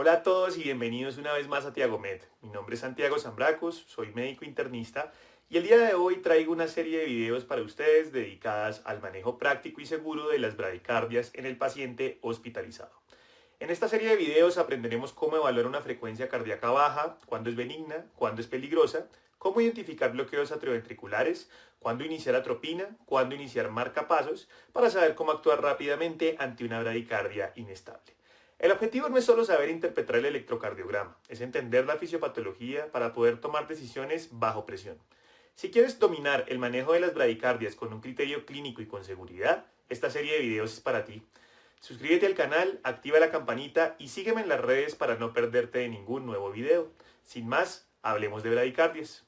Hola a todos y bienvenidos una vez más a Tiagomed. Mi nombre es Santiago Zambracos, soy médico internista y el día de hoy traigo una serie de videos para ustedes dedicadas al manejo práctico y seguro de las bradicardias en el paciente hospitalizado. En esta serie de videos aprenderemos cómo evaluar una frecuencia cardíaca baja, cuándo es benigna, cuándo es peligrosa, cómo identificar bloqueos atrioventriculares, cuándo iniciar atropina, cuándo iniciar marcapasos, para saber cómo actuar rápidamente ante una bradicardia inestable. El objetivo no es solo saber interpretar el electrocardiograma, es entender la fisiopatología para poder tomar decisiones bajo presión. Si quieres dominar el manejo de las bradicardias con un criterio clínico y con seguridad, esta serie de videos es para ti. Suscríbete al canal, activa la campanita y sígueme en las redes para no perderte de ningún nuevo video. Sin más, hablemos de bradicardias.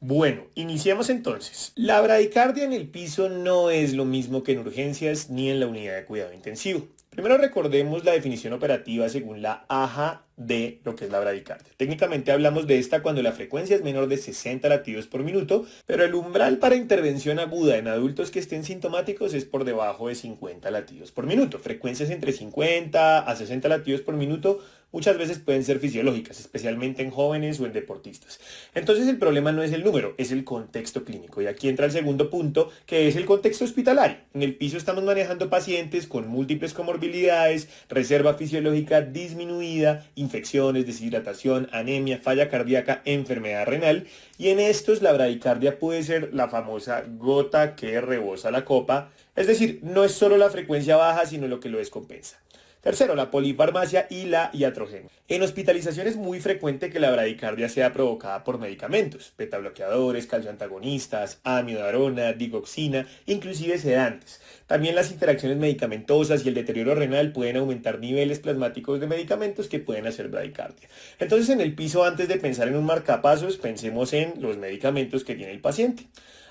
Bueno, iniciemos entonces. La bradicardia en el piso no es lo mismo que en urgencias ni en la unidad de cuidado intensivo. Primero recordemos la definición operativa según la AJA de lo que es la bradicardia. Técnicamente hablamos de esta cuando la frecuencia es menor de 60 latidos por minuto, pero el umbral para intervención aguda en adultos que estén sintomáticos es por debajo de 50 latidos por minuto. Frecuencias entre 50 a 60 latidos por minuto muchas veces pueden ser fisiológicas, especialmente en jóvenes o en deportistas. Entonces el problema no es el número, es el contexto clínico. Y aquí entra el segundo punto, que es el contexto hospitalario. En el piso estamos manejando pacientes con múltiples comorbilidades, reserva fisiológica disminuida, infecciones, deshidratación, anemia, falla cardíaca, enfermedad renal. Y en estos la bradicardia puede ser la famosa gota que rebosa la copa. Es decir, no es solo la frecuencia baja, sino lo que lo descompensa. Tercero, la polifarmacia y la iatrogenia. En hospitalización es muy frecuente que la bradicardia sea provocada por medicamentos, betabloqueadores, calcioantagonistas, amidodarona, digoxina, inclusive sedantes. También las interacciones medicamentosas y el deterioro renal pueden aumentar niveles plasmáticos de medicamentos que pueden hacer bradicardia. Entonces en el piso, antes de pensar en un marcapasos, pensemos en los medicamentos que tiene el paciente.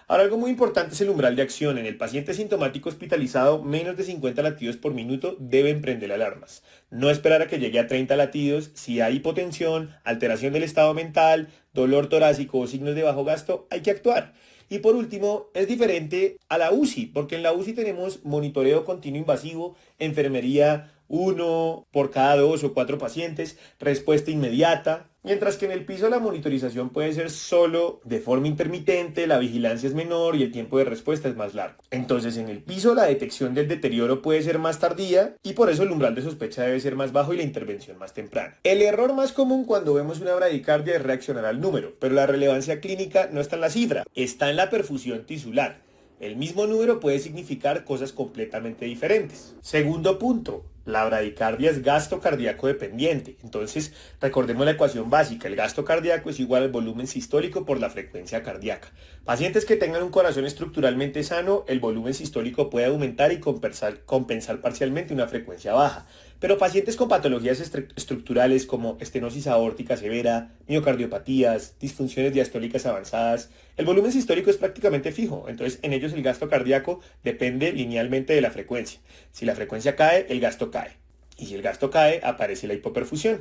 Ahora, algo muy importante es el umbral de acción. En el paciente sintomático hospitalizado, menos de 50 latidos por minuto deben prender alarmas. No esperar a que llegue a 30 latidos. Si hay hipotensión, alteración del estado mental, dolor torácico o signos de bajo gasto, hay que actuar. Y por último, es diferente a la UCI, porque en la UCI tenemos monitoreo continuo invasivo, enfermería 1 por cada 2 o 4 pacientes, respuesta inmediata. Mientras que en el piso la monitorización puede ser solo de forma intermitente, la vigilancia es menor y el tiempo de respuesta es más largo. Entonces en el piso la detección del deterioro puede ser más tardía y por eso el umbral de sospecha debe ser más bajo y la intervención más temprana. El error más común cuando vemos una bradicardia es reaccionar al número, pero la relevancia clínica no está en la cifra, está en la perfusión tisular. El mismo número puede significar cosas completamente diferentes. Segundo punto, la bradicardia es gasto cardíaco dependiente. Entonces, recordemos la ecuación básica. El gasto cardíaco es igual al volumen sistólico por la frecuencia cardíaca. Pacientes que tengan un corazón estructuralmente sano, el volumen sistólico puede aumentar y compensar parcialmente una frecuencia baja. Pero pacientes con patologías estructurales como estenosis aórtica severa, miocardiopatías, disfunciones diastólicas avanzadas, el volumen sistólico es prácticamente fijo. Entonces, en ellos el gasto cardíaco depende linealmente de la frecuencia. Si la frecuencia cae, el gasto cae. Y si el gasto cae, aparece la hipoperfusión.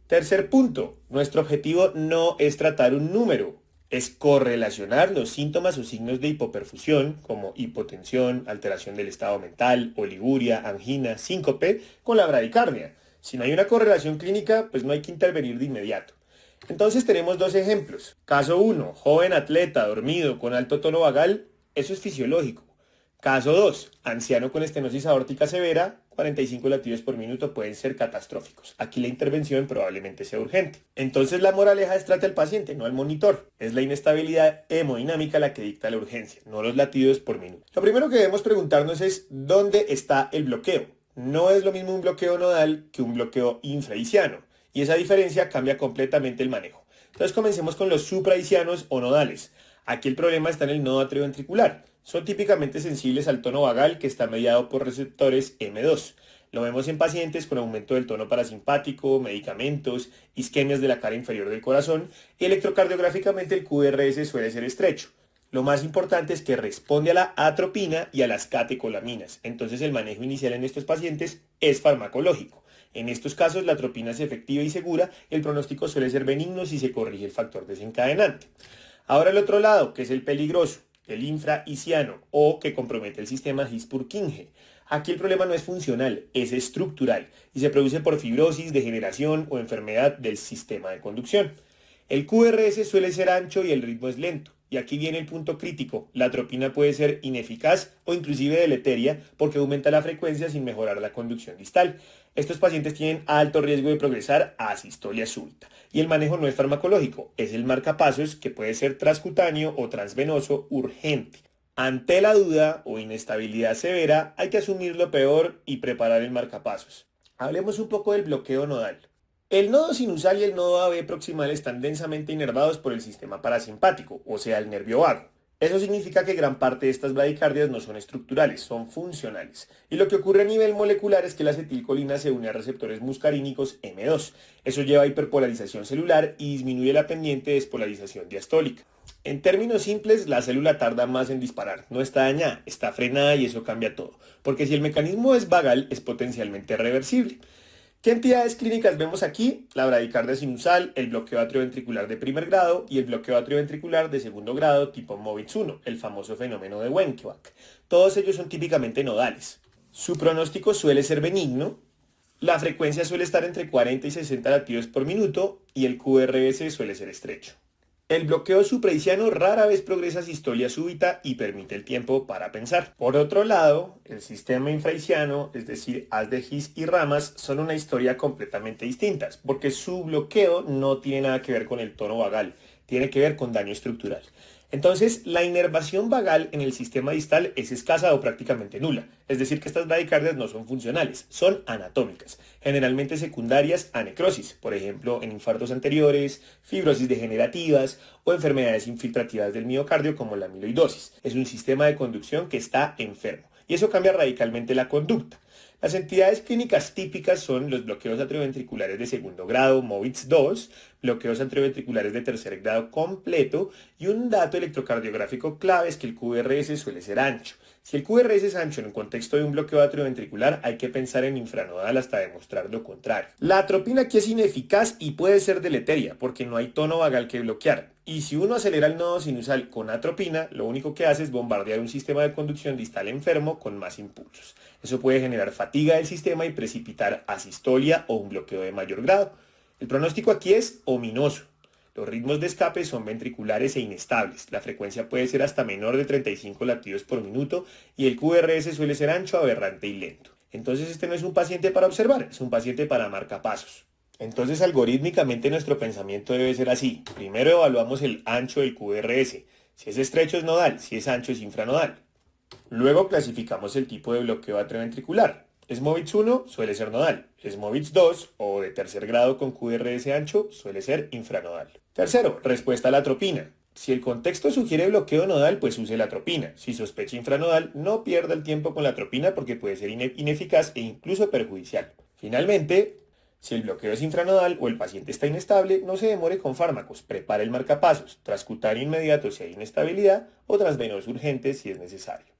Tercer punto, nuestro objetivo no es tratar un número, es correlacionar los síntomas o signos de hipoperfusión, como hipotensión, alteración del estado mental, oliguria, angina, síncope, con la bradicardia. Si no hay una correlación clínica, pues no hay que intervenir de inmediato. Entonces tenemos dos ejemplos. Caso 1, joven atleta dormido con alto tono vagal, eso es fisiológico. Caso 2, anciano con estenosis aórtica severa, 45 latidos por minuto pueden ser catastróficos. Aquí la intervención probablemente sea urgente. Entonces la moraleja es trate al paciente, no al monitor. Es la inestabilidad hemodinámica la que dicta la urgencia, no los latidos por minuto. Lo primero que debemos preguntarnos es ¿dónde está el bloqueo? No es lo mismo un bloqueo nodal que un bloqueo infraisiano. Y esa diferencia cambia completamente el manejo. Entonces comencemos con los supraisianos o nodales. Aquí el problema está en el nodo atrioventricular. Son típicamente sensibles al tono vagal que está mediado por receptores M2. Lo vemos en pacientes con aumento del tono parasimpático, medicamentos, isquemias de la cara inferior del corazón y electrocardiográficamente el QRS suele ser estrecho. Lo más importante es que responde a la atropina y a las catecolaminas. Entonces el manejo inicial en estos pacientes es farmacológico. En estos casos la atropina es efectiva y segura y el pronóstico suele ser benigno si se corrige el factor desencadenante. Ahora el otro lado, que es el peligroso, el infraisiano o que compromete el sistema His-Purkinje. Aquí el problema no es funcional, es estructural y se produce por fibrosis, degeneración o enfermedad del sistema de conducción. El QRS suele ser ancho y el ritmo es lento. Y aquí viene el punto crítico. La atropina puede ser ineficaz o inclusive deleteria porque aumenta la frecuencia sin mejorar la conducción distal. Estos pacientes tienen alto riesgo de progresar a asistolia súbita. Y el manejo no es farmacológico, es el marcapasos que puede ser transcutáneo o transvenoso urgente. Ante la duda o inestabilidad severa, hay que asumir lo peor y preparar el marcapasos. Hablemos un poco del bloqueo nodal. El nodo sinusal y el nodo AV proximal están densamente inervados por el sistema parasimpático, o sea, el nervio vago. Eso significa que gran parte de estas bradicardias no son estructurales, son funcionales. Y lo que ocurre a nivel molecular es que la acetilcolina se une a receptores muscarínicos M2. Eso lleva a hiperpolarización celular y disminuye la pendiente despolarización diastólica. En términos simples, la célula tarda más en disparar. No está dañada, está frenada y eso cambia todo. Porque si el mecanismo es vagal, es potencialmente reversible. ¿Qué entidades clínicas vemos aquí? La bradicardia sinusal, el bloqueo atrioventricular de primer grado y el bloqueo atrioventricular de segundo grado tipo MOVITS 1, el famoso fenómeno de Wenckebach. Todos ellos son típicamente nodales. Su pronóstico suele ser benigno, la frecuencia suele estar entre 40 y 60 latidos por minuto y el QRS suele ser estrecho. El bloqueo supraiciano rara vez progresa a sistolia súbita y permite el tiempo para pensar. Por otro lado, el sistema infraiciano, es decir, haz de His y ramas, son una historia completamente distintas, porque su bloqueo no tiene nada que ver con el tono vagal, tiene que ver con daño estructural. Entonces, la inervación vagal en el sistema distal es escasa o prácticamente nula, es decir que estas bradicardias no son funcionales, son anatómicas, generalmente secundarias a necrosis, por ejemplo en infartos anteriores, fibrosis degenerativas o enfermedades infiltrativas del miocardio como la amiloidosis. Es un sistema de conducción que está enfermo y eso cambia radicalmente la conducta. Las entidades clínicas típicas son los bloqueos atrioventriculares de segundo grado, MOVITS 2, bloqueos atrioventriculares de tercer grado completo y un dato electrocardiográfico clave es que el QRS suele ser ancho. Si el QRS es ancho en el contexto de un bloqueo atrioventricular, hay que pensar en infranodal hasta demostrar lo contrario. La atropina aquí es ineficaz y puede ser deleteria porque no hay tono vagal que bloquear. Y si uno acelera el nodo sinusal con atropina, lo único que hace es bombardear un sistema de conducción distal enfermo con más impulsos. Eso puede generar fatiga del sistema y precipitar asistolia o un bloqueo de mayor grado. El pronóstico aquí es ominoso. Los ritmos de escape son ventriculares e inestables. La frecuencia puede ser hasta menor de 35 latidos por minuto y el QRS suele ser ancho, aberrante y lento. Entonces este no es un paciente para observar, es un paciente para marcapasos. Entonces algorítmicamente nuestro pensamiento debe ser así. Primero evaluamos el ancho del QRS. Si es estrecho es nodal, si es ancho es infranodal. Luego clasificamos el tipo de bloqueo atrioventricular. SMOVITS 1 suele ser nodal. SMOVITS 2 o de tercer grado con QRS ancho suele ser infranodal. Tercero, respuesta a la atropina. Si el contexto sugiere bloqueo nodal, pues use la atropina. Si sospecha infranodal, no pierda el tiempo con la atropina porque puede ser ineficaz e incluso perjudicial. Finalmente, si el bloqueo es infranodal o el paciente está inestable, no se demore con fármacos. Prepare el marcapasos, transcutáneo inmediato si hay inestabilidad o transvenoso urgente si es necesario.